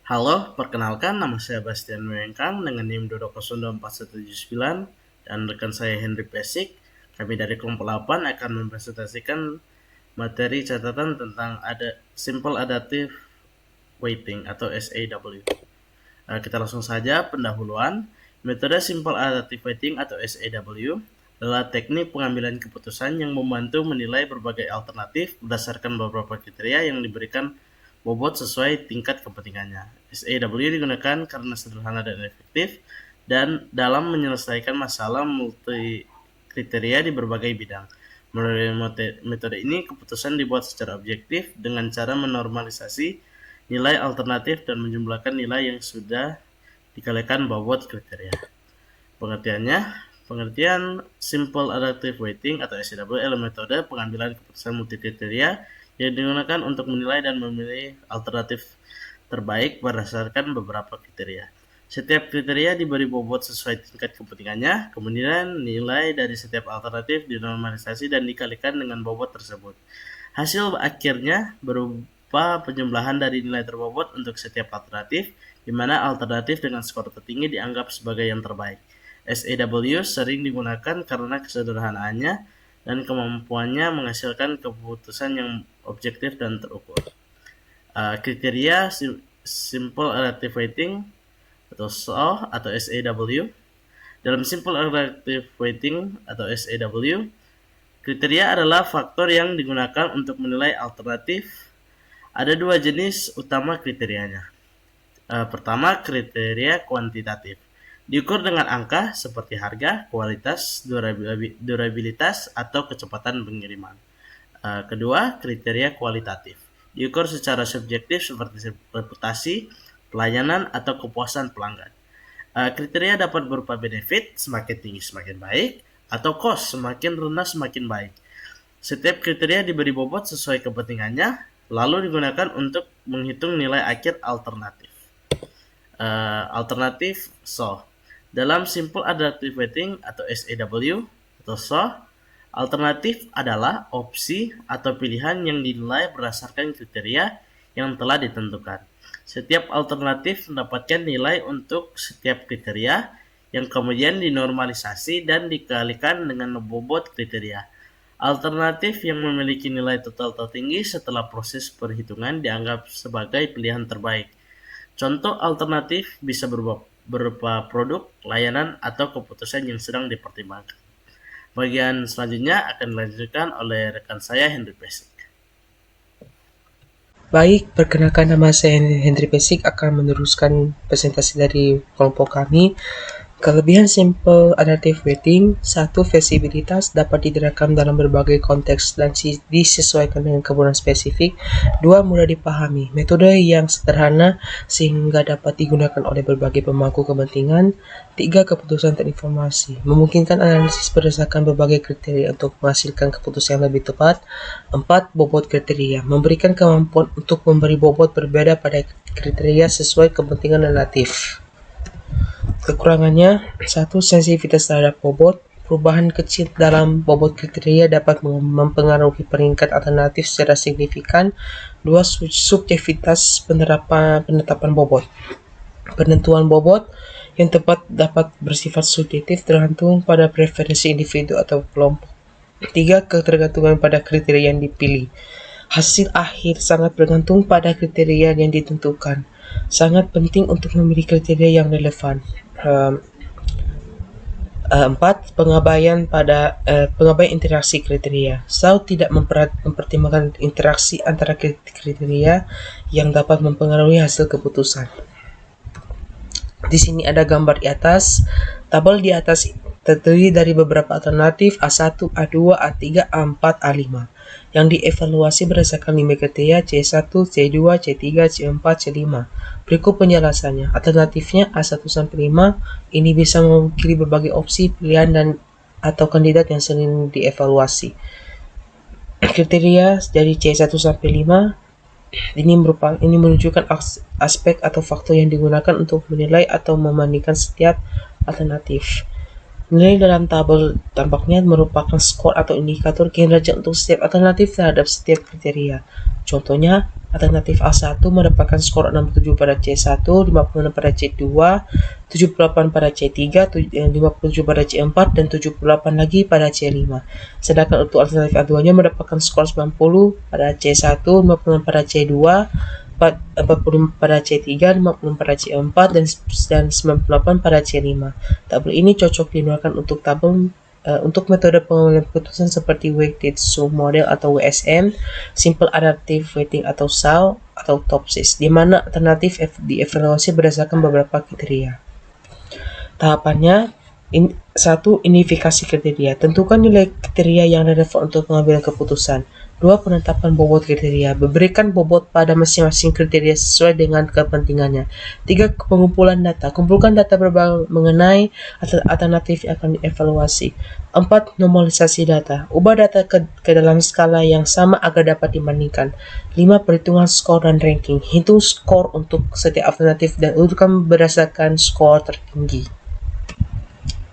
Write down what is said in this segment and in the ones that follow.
Halo, perkenalkan nama saya Bastian Wengkang dengan NIM 2002479 dan rekan saya Henry Pesik. Kami dari kelompok 8 akan mempresentasikan materi catatan tentang Simple Adaptive Weighting atau SAW. Kita langsung saja pendahuluan. Metode Simple Adaptive Weighting atau SAW adalah teknik pengambilan keputusan yang membantu menilai berbagai alternatif berdasarkan beberapa kriteria yang diberikan bobot sesuai tingkat kepentingannya. SAW digunakan karena sederhana dan efektif dan dalam menyelesaikan masalah multi kriteria di berbagai bidang. Melalui metode ini, keputusan dibuat secara objektif dengan cara menormalisasi nilai alternatif dan menjumlahkan nilai yang sudah dikalikan bobot kriteria. Pengertian Simple Adaptive Weighting atau SAW adalah metode pengambilan keputusan multikriteria yang digunakan untuk menilai dan memilih alternatif terbaik berdasarkan beberapa kriteria. Setiap kriteria diberi bobot sesuai tingkat kepentingannya, kemudian nilai dari setiap alternatif dinormalisasi dan dikalikan dengan bobot tersebut. Hasil akhirnya berupa penjumlahan dari nilai terbobot untuk setiap alternatif, di mana alternatif dengan skor tertinggi dianggap sebagai yang terbaik. SAW sering digunakan karena kesederhanaannya dan kemampuannya menghasilkan keputusan yang objektif dan terukur. Kriteria Simple Adaptive Weighting atau SAW atau SAW. Dalam Simple Adaptive Weighting atau SAW, kriteria adalah faktor yang digunakan untuk menilai alternatif. Ada dua jenis utama kriterianya. Pertama, kriteria kuantitatif. Diukur dengan angka seperti harga, kualitas, durabilitas, atau kecepatan pengiriman. Kedua, kriteria kualitatif. Diukur secara subjektif seperti reputasi, pelayanan, atau kepuasan pelanggan. Kriteria dapat berupa benefit, semakin tinggi semakin baik, atau cost, semakin rendah semakin baik. Setiap kriteria diberi bobot sesuai kepentingannya, lalu digunakan untuk menghitung nilai akhir alternatif. Alternatif SAW. Dalam Simple Adaptive Weighting atau SAW atau SAW, alternatif adalah opsi atau pilihan yang dinilai berdasarkan kriteria yang telah ditentukan. Setiap alternatif mendapatkan nilai untuk setiap kriteria yang kemudian dinormalisasi dan dikalikan dengan bobot kriteria. Alternatif yang memiliki nilai total tertinggi setelah proses perhitungan dianggap sebagai pilihan terbaik. Contoh alternatif bisa berupa produk, layanan, atau keputusan yang sedang dipertimbangkan. Bagian selanjutnya akan dilanjutkan oleh rekan saya Henry Pesik. Baik, perkenalkan nama saya Henry Pesik akan meneruskan presentasi dari kelompok kami. Kelebihan Simple Adaptive Weighting: 1. Fleksibilitas, dapat diterapkan dalam berbagai konteks dan disesuaikan dengan kebutuhan spesifik. 2. Mudah dipahami, metode yang sederhana sehingga dapat digunakan oleh berbagai pemangku kepentingan. 3. Keputusan terinformasi, memungkinkan analisis berdasarkan berbagai kriteria untuk menghasilkan keputusan yang lebih tepat. 4. Bobot kriteria, memberikan kemampuan untuk memberi bobot berbeda pada kriteria sesuai kepentingan relatif. Kekurangannya: 1. Sensitivitas terhadap bobot, perubahan kecil dalam bobot kriteria dapat mempengaruhi peringkat alternatif secara signifikan. 2. Subjektivitas penetapan bobot, penentuan bobot yang tepat dapat bersifat subjektif tergantung pada preferensi individu atau kelompok. 3. Ketergantungan pada kriteria yang dipilih, hasil akhir sangat bergantung pada kriteria yang ditentukan. Sangat penting untuk memilih kriteria yang relevan. 4. Pengabaian interaksi kriteria. SAW tidak mempertimbangkan interaksi antara kriteria yang dapat mempengaruhi hasil keputusan. Di sini ada gambar di atas. Tabel di atas terdiri dari beberapa alternatif A1, A2, A3, A4, A5 yang dievaluasi berdasarkan 5 kriteria C1, C2, C3, C4, C5. Berikut penjelasannya. Alternatifnya A1-5 ini bisa mewakili berbagai opsi, pilihan, dan atau kandidat yang sering dievaluasi. Kriteria dari C1-5 ini menunjukkan aspek atau faktor yang digunakan untuk menilai atau membandingkan setiap alternatif. Nilai dalam tabel tampaknya merupakan skor atau indikator kinerja untuk setiap alternatif terhadap setiap kriteria. Contohnya, alternatif A1 mendapatkan skor 67 pada C1, 56 pada C2, 78 pada C3, 57 pada C4, dan 78 lagi pada C5. Sedangkan untuk alternatif A2-nya mendapatkan skor 90 pada C1, 56 pada C2, 45 pada C3, 50 pada C4, dan 98 pada C5. Tabel ini cocok digunakan untuk metode pengambilan keputusan seperti Weighted Sum Model atau WSM, Simple Adaptive Weighting atau SAW, atau TOPSIS, di mana alternatif dievaluasi berdasarkan beberapa kriteria. Tahapannya, 1. Identifikasi kriteria. Tentukan nilai kriteria yang relevan untuk pengambilan keputusan. 2. Penetapan bobot kriteria. Berikan bobot pada masing-masing kriteria sesuai dengan kepentingannya. 3. Pengumpulan data. Kumpulkan data mengenai alternatif yang akan dievaluasi. 4. Normalisasi data. Ubah data ke dalam skala yang sama agar dapat dibandingkan. 5. Perhitungan skor dan ranking. Hitung skor untuk setiap alternatif dan urutkan berdasarkan skor tertinggi.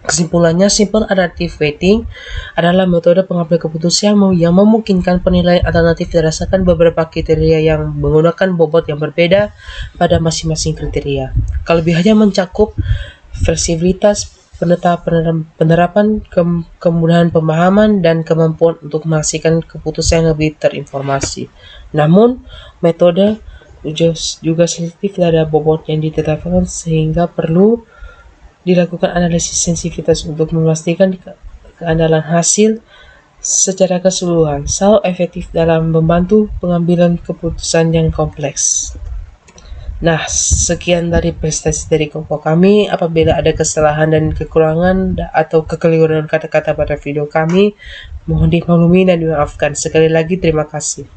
Kesimpulannya, Simple Adaptive Weighting adalah metode pengambilan keputusan yang memungkinkan penilaian alternatif berdasarkan beberapa kriteria yang menggunakan bobot yang berbeda pada masing-masing kriteria. Kelebihannya mencakup fleksibilitas, penerapan, kemudahan pemahaman, dan kemampuan untuk menghasilkan keputusan yang lebih terinformasi. Namun, metode juga sensitif terhadap bobot yang ditetapkan sehingga perlu dilakukan analisis sensitivitas untuk memastikan keandalan hasil secara keseluruhan. SAW efektif dalam membantu pengambilan keputusan yang kompleks. Nah, sekian dari presentasi dari kelompok kami. Apabila ada kesalahan dan kekurangan atau kekeliruan kata-kata pada video kami, mohon dimaklumi dan dimaafkan. Sekali lagi, terima kasih.